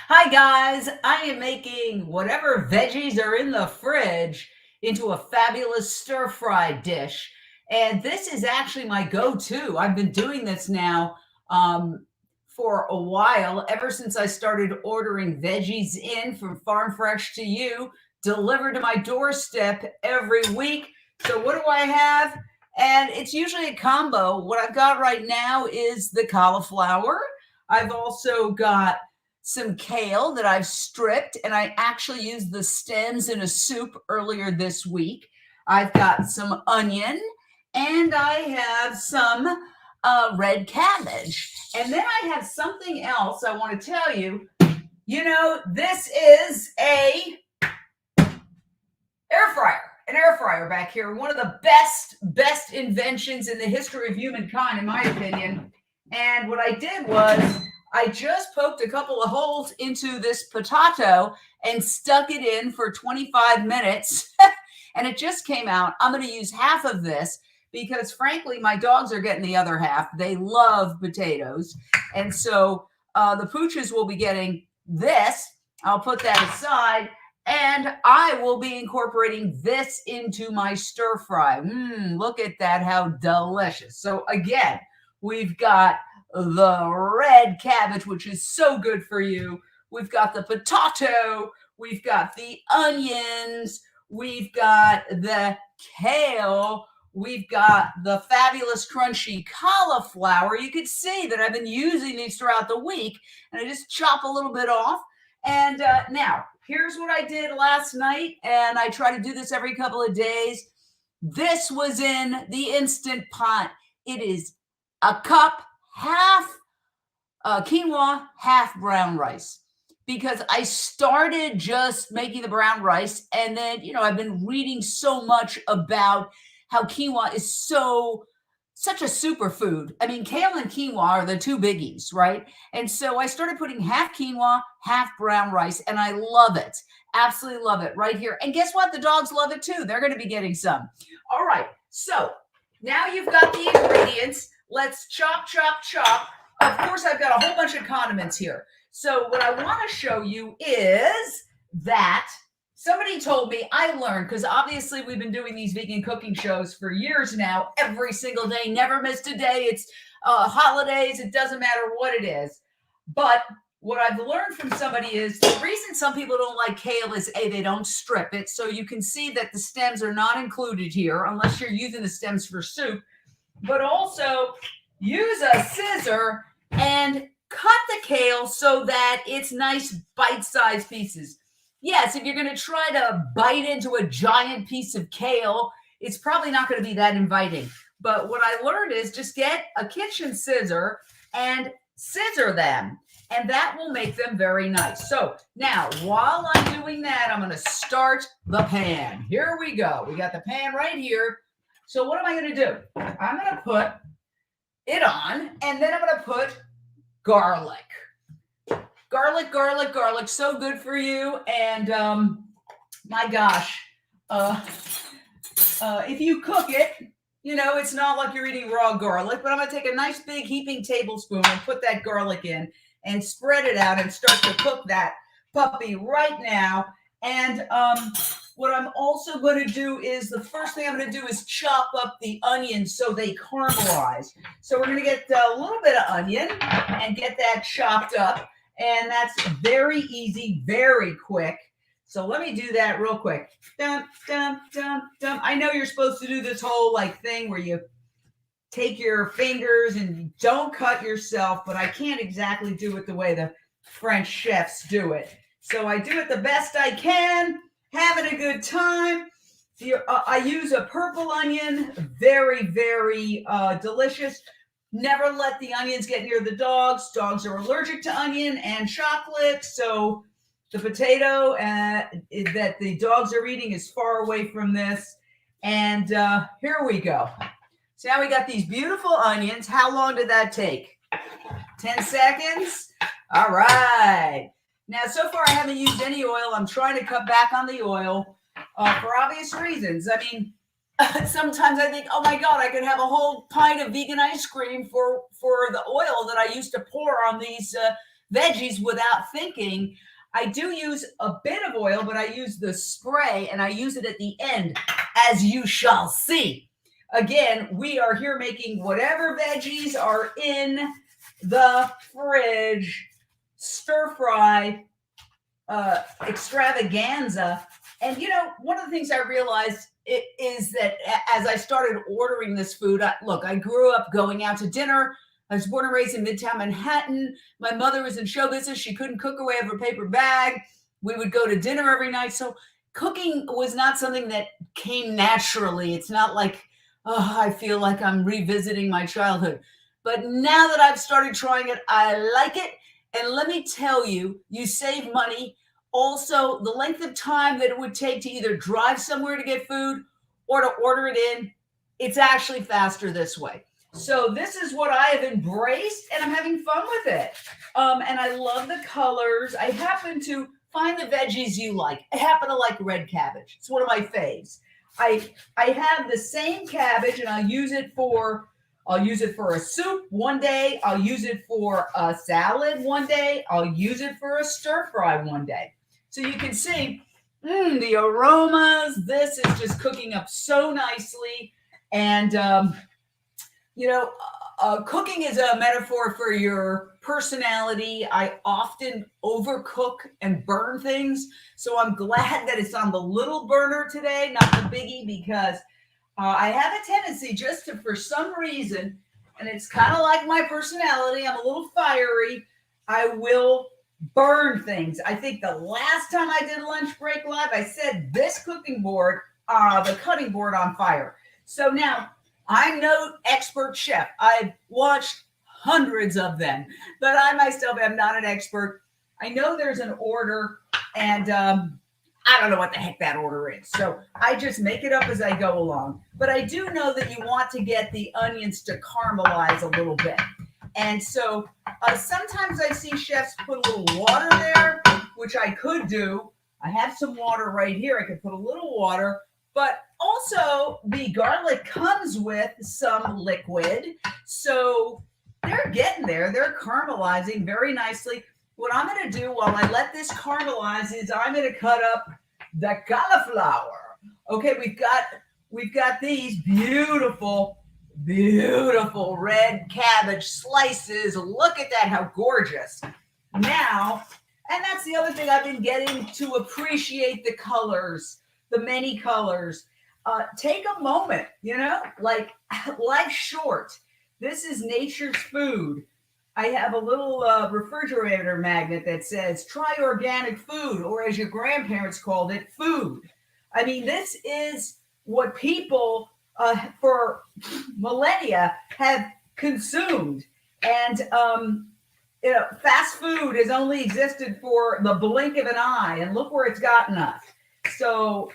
Hi guys, I am making whatever veggies are in the fridge into a fabulous stir-fry dish. And this is actually my go-to. I've been doing this now for a while, ever since I started ordering veggies in from Farm Fresh to You, delivered to my doorstep every week. So what do I have? And it's usually a combo. What I've got right now is the cauliflower. I've also got some kale that I've stripped, and I actually used the stems in a soup earlier this week. I've got some onion, and I have some red cabbage. And then I have something else I want to tell you. You know, this is an air fryer back here. One of the best inventions in the history of humankind, in my opinion. And what I did was I just poked a couple of holes into this potato and stuck it in for 25 minutes and it just came out. I'm going to use half of this because frankly, my dogs are getting the other half. They love potatoes. And so the pooches will be getting this. I'll put that aside. And I will be incorporating this into my stir fry. Look at that, how delicious. So again, we've got the red cabbage, which is so good for you. We've got the potato. We've got the onions. We've got the kale. We've got the fabulous crunchy cauliflower. You can see that I've been using these throughout the week, and I just chop a little bit off. And now, here's what I did last night, and I try to do this every couple of days. This was in the Instant Pot. It is a cup, half quinoa, half brown rice. Because I started just making the brown rice, and then, you know, I've been reading so much about how quinoa is such a superfood. I mean, kale and quinoa are the two biggies, right? And so I started putting half quinoa, half brown rice, and I love it. Absolutely love it right here. And guess what? The dogs love it too. They're going to be getting some. All right. So now you've got the ingredients. Let's chop, chop, chop. Of course, I've got a whole bunch of condiments here. So what I want to show you is that somebody told me, I learned, because obviously we've been doing these vegan cooking shows for years now, every single day, never missed a day. It's holidays. It doesn't matter what it is. But what I've learned from somebody is the reason some people don't like kale is A, they don't strip it. So you can see that the stems are not included here unless you're using the stems for soup. But also use a scissor and cut the kale so that it's nice bite-sized pieces. Yes, if you're going to try to bite into a giant piece of kale, it's probably not going to be that inviting. But what I learned is just get a kitchen scissor and scissor them, and that will make them very nice. So now, while I'm doing that, I'm going to start the pan. Here we go. We got the pan right here. So what am I going to do? I'm going to put it on, and then I'm going to put garlic. Garlic, so good for you. And my gosh, if you cook it, you know, it's not like you're eating raw garlic, but I'm going to take a nice big heaping tablespoon and put that garlic in and spread it out and start to cook that puppy right now. And what I'm also going to do is the first thing I'm going to do is chop up the onions so they caramelize. So we're going to get a little bit of onion and get that chopped up. And that's very easy, very quick. So let me do that real quick. Dum, dum, dum, dum. I know you're supposed to do this whole thing where you take your fingers and you don't cut yourself, but I can't exactly do it the way the French chefs do it. So I do it the best I can, having a good time. I use a purple onion, very, very delicious. Never let the onions get near the dogs. Dogs are allergic to onion and chocolate, so the potato that the dogs are eating is far away from this. And here we go. So now we got these beautiful onions. How long did that take? 10 seconds? All right. Now, so far I haven't used any oil. I'm trying to cut back on the oil for obvious reasons. I mean, sometimes I think, oh my God, I could have a whole pint of vegan ice cream for the oil that I used to pour on these veggies without thinking. I do use a bit of oil, but I use the spray and I use it at the end, as you shall see. Again, we are here making whatever veggies are in the fridge, stir fry extravaganza. And one of the things I realized is that as I started ordering this food, look, I grew up going out to dinner. I was born and raised in Midtown Manhattan. My mother was in show business. She couldn't cook her way out of a paper bag. We would go to dinner every night. So cooking was not something that came naturally. It's not like, oh, I feel like I'm revisiting my childhood. But now that I've started trying it, I like it. And let me tell you, you save money. Also, the length of time that it would take to either drive somewhere to get food or to order it in, it's actually faster this way. So this is what I have embraced, and I'm having fun with it. And I love the colors. I happen to find the veggies you like. I happen to like red cabbage. It's one of my faves. I have the same cabbage, and I'll use it for a soup one day. I'll use it for a salad one day. I'll use it for a stir fry one day. So you can see the aromas. This is just cooking up so nicely. And, cooking is a metaphor for your personality. I often overcook and burn things. So I'm glad that it's on the little burner today, not the biggie, because I have a tendency just to, for some reason, and it's kind of like my personality, I'm a little fiery, I will burn things. I think the last time I did Lunch Break Live, I said this cooking board, the cutting board on fire. So now, I'm no expert chef. I've watched hundreds of them, but I myself am not an expert. I know there's an order, and I don't know what the heck that order is. So I just make it up as I go along. But I do know that you want to get the onions to caramelize a little bit. And so sometimes I see chefs put a little water there, which I could do. I have some water right here. I could put a little water, but also the garlic comes with some liquid. So they're getting there. They're caramelizing very nicely. What I'm going to do while I let this caramelize is I'm going to cut up the cauliflower. Okay, we've got these beautiful red cabbage slices. Look at that, how gorgeous. Now, and that's the other thing I've been getting to appreciate the colors, the many colors. Take a moment, like life's short. This is nature's food. I have a little refrigerator magnet that says, try organic food, or as your grandparents called it, food. I mean, this is what people for millennia have consumed. And, fast food has only existed for the blink of an eye, and look where it's gotten us. So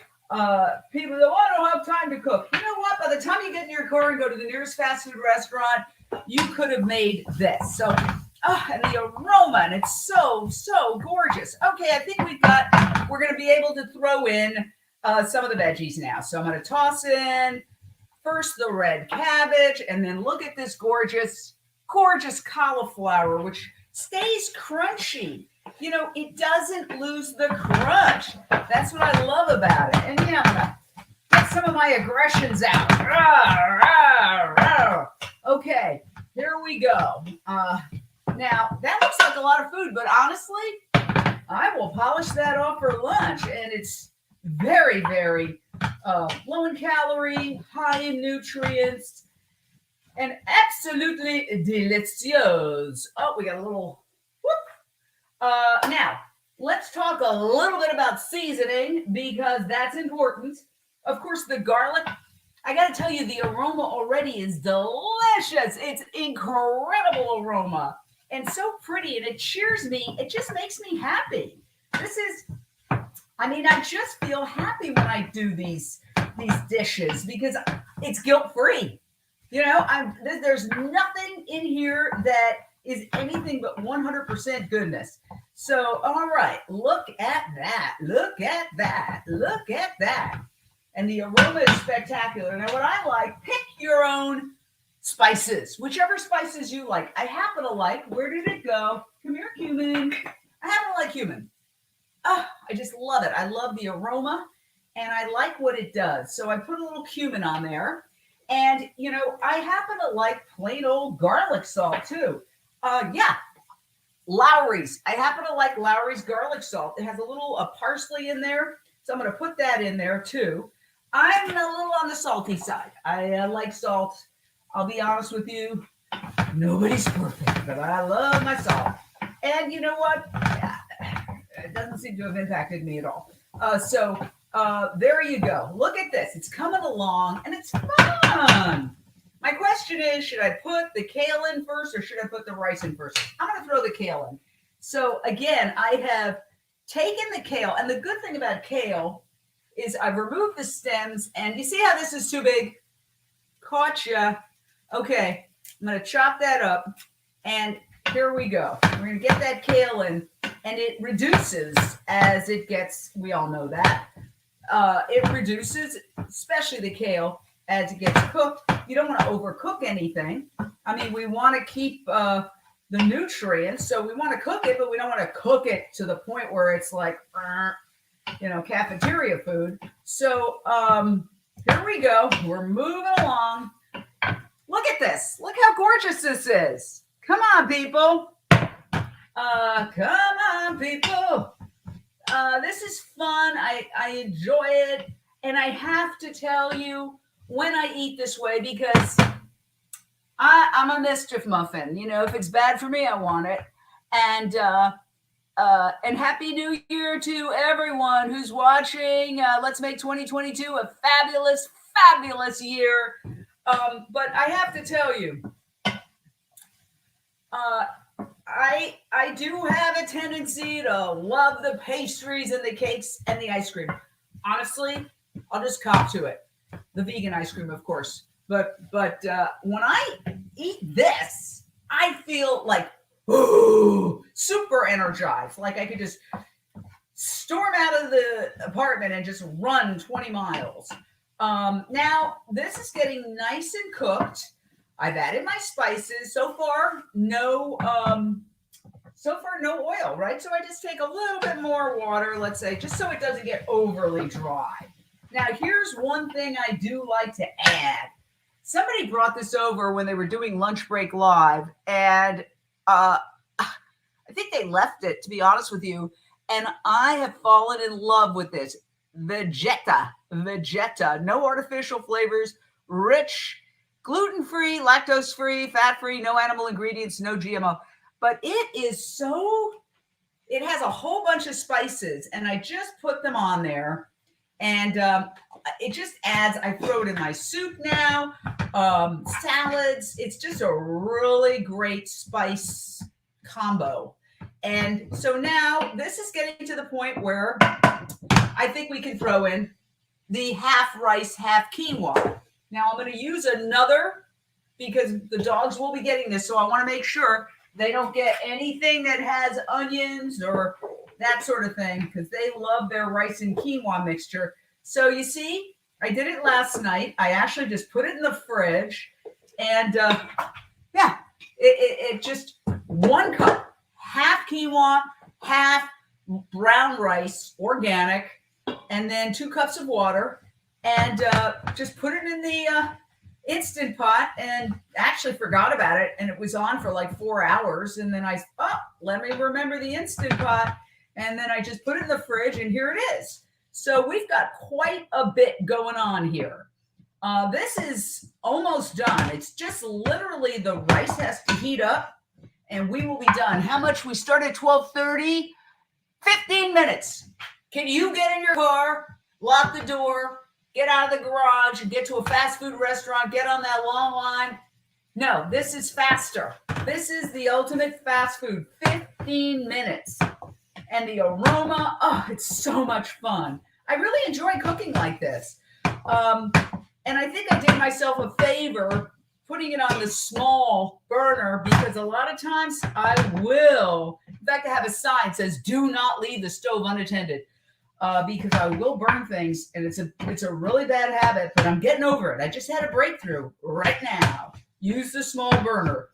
people go, I don't have time to cook. You know what? By the time you get in your car and go to the nearest fast food restaurant, you could have made this. So, and the aroma, and it's so gorgeous. Okay, I think we're going to be able to throw in some of the veggies now. So I'm going to toss in first the red cabbage, and then look at this gorgeous cauliflower, which stays crunchy. It doesn't lose the crunch. That's what I love about it. And I'm going to get some of my aggressions out. Okay, here we go. Now, that looks like a lot of food, but honestly, I will polish that off for lunch. And it's very, very low in calorie, high in nutrients, and absolutely delicious. Oh, we got a little whoop. Now, let's talk a little bit about seasoning, because that's important. Of course, the garlic, I got to tell you, the aroma already is delicious. It's incredible aroma and so pretty, and it cheers me. It just makes me happy. I just feel happy when I do these dishes, because it's guilt-free. There's nothing in here that is anything but 100% goodness. So, all right, look at that. Look at that. Look at that. And the aroma is spectacular. Now, what I like, pick your own spices, whichever spices you like. I happen to like, where did it go? Come here, cumin. I happen to like cumin. I just love it. I love the aroma and I like what it does. So I put a little cumin on there. And, you know, I happen to like plain old garlic salt too. Yeah, Lowry's. I happen to like Lowry's garlic salt. It has a little parsley in there. So I'm going to put that in there too. I'm a little on the salty side. I like salt. I'll be honest with you. Nobody's perfect, but I love my salt. And you know what? It doesn't seem to have impacted me at all. So there you go. Look at this. It's coming along and it's fun. My question is, should I put the kale in first or should I put the rice in first? I'm going to throw the kale in. So again, I have taken the kale, and the good thing about kale is I've removed the stems, and you see how this is too big? Caught ya. Okay, I'm going to chop that up, and here we go. We're going to get that kale in, and it reduces as it gets, we all know that. It reduces, especially the kale, as it gets cooked. You don't want to overcook anything. I mean, we want to keep the nutrients, so we want to cook it, but we don't want to cook it to the point where it's like, you know, cafeteria food. So here we go. We're moving along. Look at this. Look how gorgeous this is. Come on, people. Come on, people. This is fun. I enjoy it. And I have to tell you, when I eat this way, because I'm a mischief muffin. You know, if it's bad for me, I want it. And Happy New Year to everyone who's watching. Let's make 2022 a fabulous, fabulous year. But I have to tell you, I do have a tendency to love the pastries and the cakes and the ice cream. Honestly, I'll just cop to it. The vegan ice cream, of course. But when I eat this, I feel like, ooh, super energized. Like I could just storm out of the apartment and just run 20 miles. Now, this is getting nice and cooked. I've added my spices. So far, no oil, right? So I just take a little bit more water, let's say, just so it doesn't get overly dry. Now, here's one thing I do like to add. Somebody brought this over when they were doing Lunch Break Live, and I think they left it, to be honest with you, and I have fallen in love with this. Vegeta, no artificial flavors, rich, gluten-free, lactose-free, fat-free, no animal ingredients, no GMO. But it has a whole bunch of spices, and I just put them on there. And it just adds, I throw it in my soup now, salads. It's just a really great spice combo. And so now this is getting to the point where I think we can throw in the half rice, half quinoa. Now I'm going to use another because the dogs will be getting this. So I want to make sure they don't get anything that has onions or that sort of thing, because they love their rice and quinoa mixture. So you see, I did it last night. I actually just put it in the fridge, and yeah, it just 1 cup, half quinoa, half brown rice, organic, and then 2 cups of water, and just put it in the Instant Pot, and actually forgot about it, and it was on for like 4 hours, and then let me remember the Instant Pot. And then I just put it in the fridge, and here it is. So we've got quite a bit going on here. This is almost done. It's just literally the rice has to heat up, and we will be done. How much? We start at 12:30? 15 minutes. Can you get in your car, lock the door, get out of the garage, and get to a fast food restaurant, get on that long line? No, this is faster. This is the ultimate fast food. 15 minutes. And the aroma, it's so much fun. I really enjoy cooking like this. And I think I did myself a favor putting it on the small burner, because a lot of times I will, in fact, I have a sign that says, do not leave the stove unattended, because I will burn things, and it's a really bad habit, but I'm getting over it. I just had a breakthrough right now. use the small burner.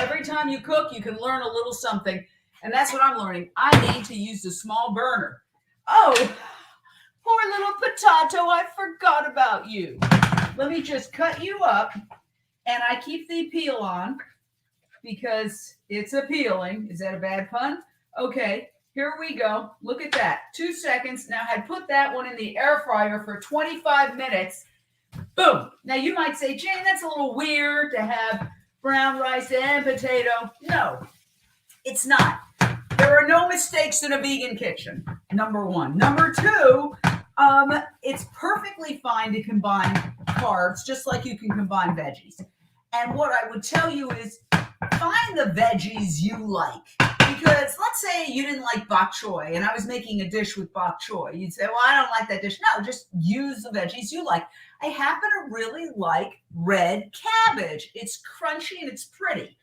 Every time you cook, you can learn a little something. And that's what I'm learning. I need to use the small burner. Oh, poor little potato, I forgot about you. Let me just cut you up. And I keep the peel on because it's appealing. Is that a bad pun? Okay, here we go. Look at that. 2 seconds. Now I put that one in the air fryer for 25 minutes. Boom. Now you might say, Jane, that's a little weird to have brown rice and potato. No, it's not. There are no mistakes in a vegan kitchen, number one. Number two, it's perfectly fine to combine carbs just like you can combine veggies. And what I would tell you is find the veggies you like. Because let's say you didn't like bok choy and I was making a dish with bok choy. You'd say, well, I don't like that dish. No, just use the veggies you like. I happen to really like red cabbage. It's crunchy and it's pretty.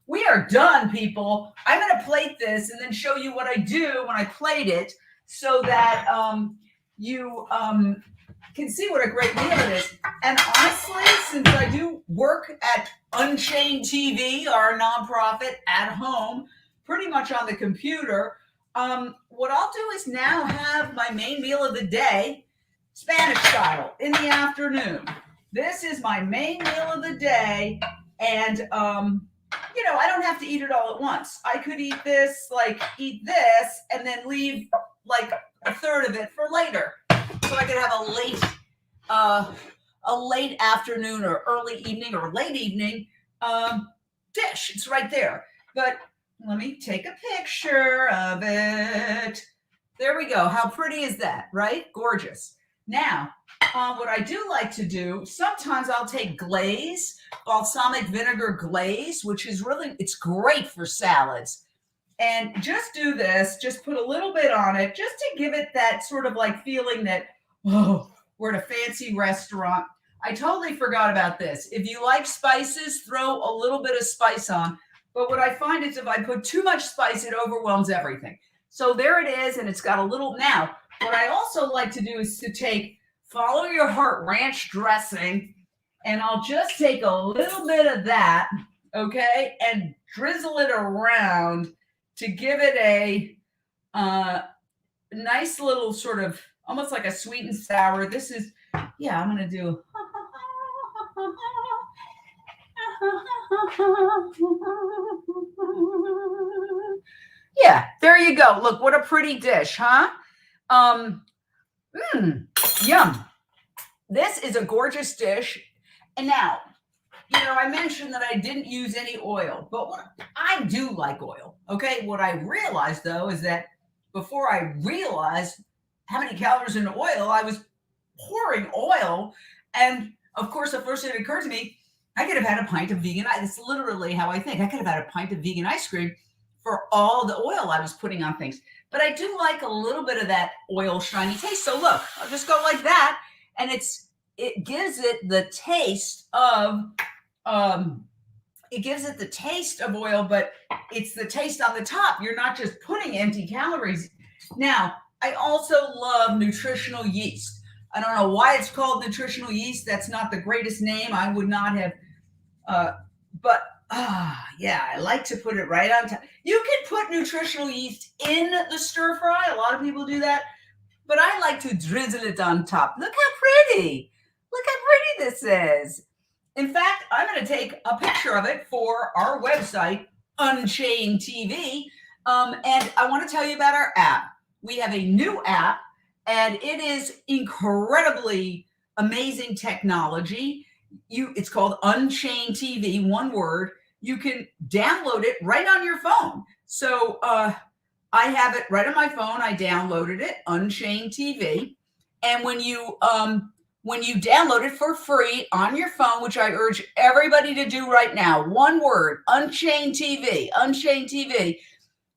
We are done, people. I'm going to plate this and then show you what I do when I plate it so that you can see what a great meal it is. And honestly, since I do work at Unchained TV, our nonprofit at home, pretty much on the computer, what I'll do is now have my main meal of the day, Spanish style, in the afternoon. This is my main meal of the day, and I don't have to eat it all at once. I could eat this, and then leave like a third of it for later. So I could have a late afternoon or early evening or late evening dish. It's right there. But let me take a picture of it. There we go. How pretty is that, right? Gorgeous. Now, what I do like to do, sometimes I'll take Glaze, balsamic vinegar glaze, which is it's great for salads. And just do this, just put a little bit on it, just to give it that sort of like feeling that, oh, we're at a fancy restaurant. I totally forgot about this. If you like spices, throw a little bit of spice on. But what I find is if I put too much spice, it overwhelms everything. So there it is, and it's got a little. Now, what I also like to do is to take Follow Your Heart ranch dressing, and I'll just take a little bit of that, okay, and drizzle it around to give it a nice little sort of, almost like a sweet and sour. This is, yeah, I'm going to do. Yeah, there you go. Look, what a pretty dish, huh? Yum. This is a gorgeous dish. And now, I mentioned that I didn't use any oil, but I do like oil. Okay. What I realized though is that before I realized how many calories in oil, I was pouring oil. And of course, the first thing that occurred to me, I could have had a pint of vegan ice. It's literally how I think. I could have had a pint of vegan ice cream for all the oil I was putting on things. But I do like a little bit of that oil shiny taste. So look, I'll just go like that. And it gives it the taste of oil, but it's the taste on the top. You're not just putting empty calories. Now, I also love nutritional yeast. I don't know why it's called nutritional yeast. That's not the greatest name. I would not have, yeah, I like to put it right on top. You can put nutritional yeast in the stir fry. A lot of people do that, but I like to drizzle it on top. Look how pretty. Look how pretty this is. In fact, I'm going to take a picture of it for our website, Unchained TV. And I want to tell you about our app. We have a new app, and it is incredibly amazing technology. It's called Unchained TV, one word. You can download it right on your phone. So I have it right on my phone. I downloaded it, Unchained TV. And when you download it for free on your phone, which I urge everybody to do right now, one word, Unchained TV, Unchained TV.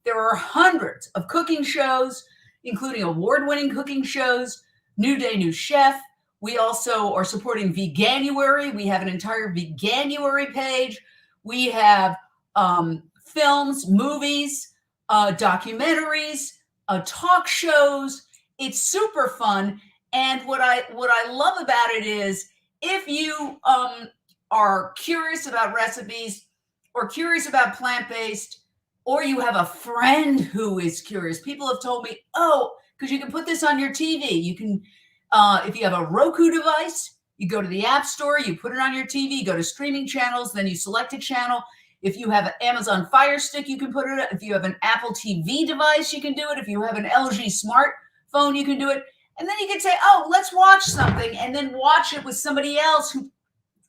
There are hundreds of cooking shows, including award-winning cooking shows, New Day, New Chef. We also are supporting Veganuary. We have an entire Veganuary page. We have films, movies, documentaries, talk shows. It's super fun. And what I love about it is if you are curious about recipes or curious about plant-based, or you have a friend who is curious. People have told me, oh, because you can put this on your TV. You can, if you have a Roku device, you go to the App Store, you put it on your TV, go to streaming channels, then you select a channel. If you have an Amazon Fire Stick, you can put it. If you have an Apple TV device, you can do it. If you have an LG smartphone, you can do it. And then you can say, oh, let's watch something, and then watch it with somebody else who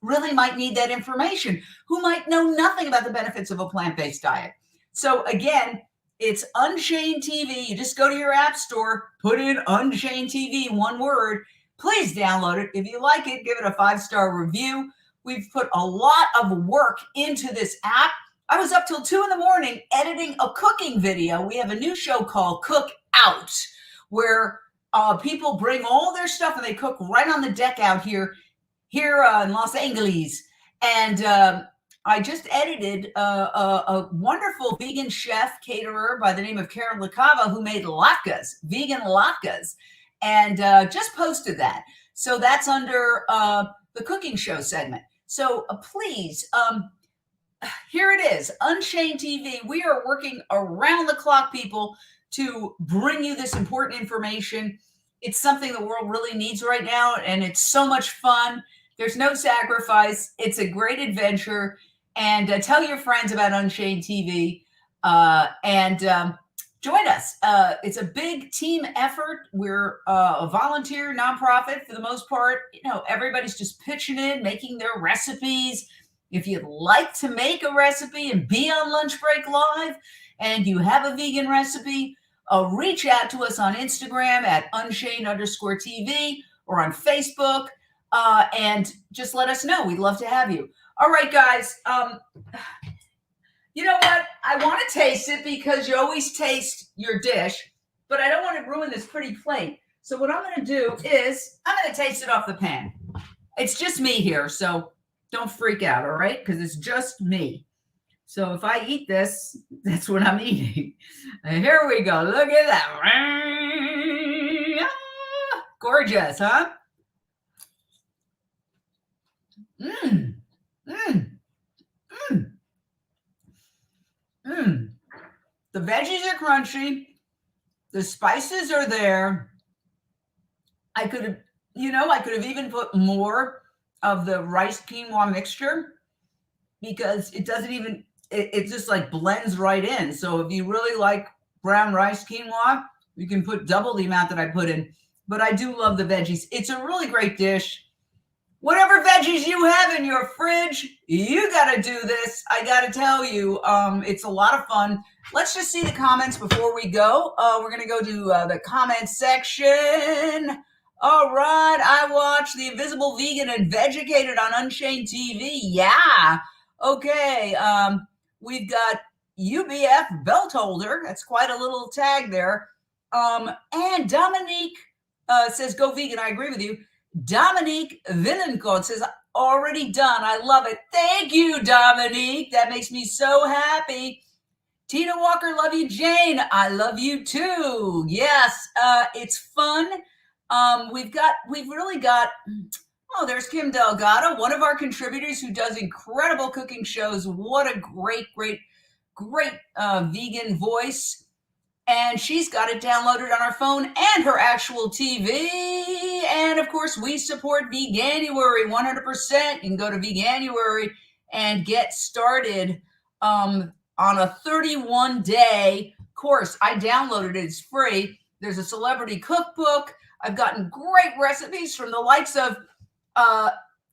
really might need that information, who might know nothing about the benefits of a plant-based diet. So again, it's Unchained TV. You just go to your app store, put in Unchained TV, one word. Please download it. If you like it, give it a 5-star review. We've put a lot of work into this app. I was up till 2 in.the morning editing a cooking video. We have a new show called Cook Out, where people bring all their stuff and they cook right on the deck out here in Los Angeles. And I just edited a wonderful vegan chef caterer by the name of Karen LaCava, who made latkes, vegan latkes, and just posted that. So that's under the cooking show segment. So please, here it is, Unchained TV. We are working around the clock, people, to bring you this important information. It's something the world really needs right now, and it's so much fun. There's no sacrifice. It's a great adventure. And tell your friends about Unchained TV and join us. It's a big team effort. We're a volunteer nonprofit for the most part. You know, everybody's just pitching in, making their recipes. If you'd like to make a recipe and be on Lunch Break Live and you have a vegan recipe, reach out to us on Instagram at Unchained_TV or on Facebook and just let us know. We'd love to have you. All right, guys. You know what? I want to taste it because you always taste your dish, but I don't want to ruin this pretty plate. So what I'm going to do is I'm going to taste it off the pan. It's just me here, so don't freak out, all right? Because it's just me. So if I eat this, that's what I'm eating. And here we go. Look at that. Gorgeous, huh? Mmm. Mmm. Mmm. Mmm. The veggies are crunchy. The spices are there. I could have, I could have even put more of the rice quinoa mixture because it doesn't even, it just like blends right in. So if you really like brown rice quinoa, you can put double the amount that I put in. But I do love the veggies. It's a really great dish. Whatever veggies you have in your fridge, you got to do this. I got to tell you, it's a lot of fun. Let's just see the comments before we go. We're going to go to the comments section. All right. I watched The Invisible Vegan and Vegucated on Unchained TV. Yeah. Okay. We've got UBF belt holder. That's quite a little tag there. And Dominique says, go vegan. I agree with you. Dominique Villencourt says, already done. I love it. Thank you, Dominique. That makes me so happy. Tina Walker, love you. Jane, I love you too. Yes, it's fun. We've really got, oh, there's Kim Delgado, one of our contributors who does incredible cooking shows. What a great vegan voice. And she's got it downloaded on her phone and her actual TV. And of course, we support Veganuary 100%. You can go to Veganuary and get started on a 31-day course. I downloaded it. It's free. There's a celebrity cookbook. I've gotten great recipes from the likes of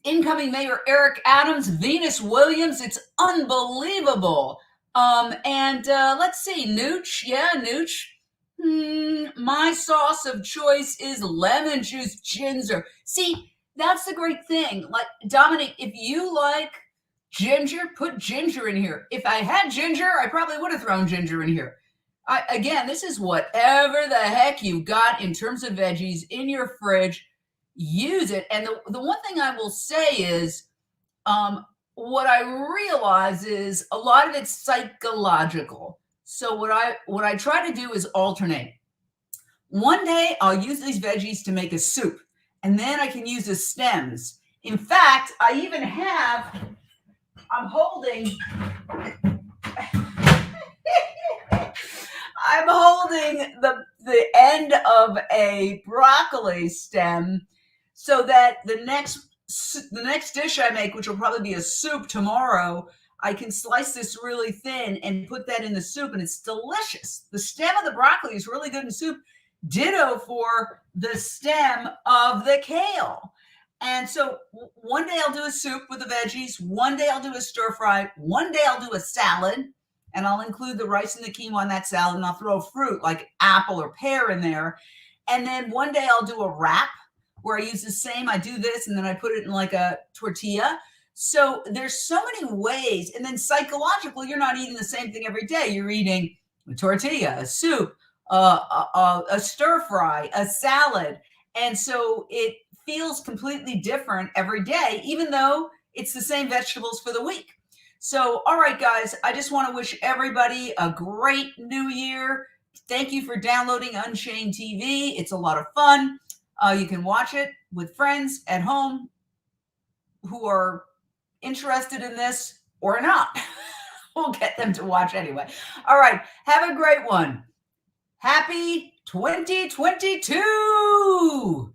incoming Mayor Eric Adams, Venus Williams. It's unbelievable. And let's see, Nooch. Yeah, Nooch. My sauce of choice is lemon juice ginger. See, that's the great thing. Like, Dominic, if you like ginger, put ginger in here. If I had ginger, I probably would have thrown ginger in here. Again, this is whatever the heck you got in terms of veggies in your fridge. Use it. And the one thing I will say is, what I realize is a lot of it's psychological. So what I try to do is alternate. One day I'll use these veggies to make a soup, and then I can use the stems. In fact, I even have, I'm holding the end of a broccoli stem so that the next dish I make, which will probably be a soup tomorrow, I can slice this really thin and put that in the soup, and it's delicious. The stem of the broccoli is really good in soup. Ditto for the stem of the kale. And so one day I'll do a soup with the veggies. One day I'll do a stir fry. One day I'll do a salad, and I'll include the rice and the quinoa on that salad, and I'll throw a fruit like apple or pear in there. And then one day I'll do a wrap where I use the same, I do this, and then I put it in like a tortilla. So there's so many ways. And then psychologically, you're not eating the same thing every day. You're eating a tortilla, a soup, a stir fry, a salad. And so it feels completely different every day, even though it's the same vegetables for the week. So, all right, guys, I just want to wish everybody a great new year. Thank you for downloading Unchained TV. It's a lot of fun. You can watch it with friends at home who are interested in this or not. We'll get them to watch anyway. All right. Have a great one. Happy 2022.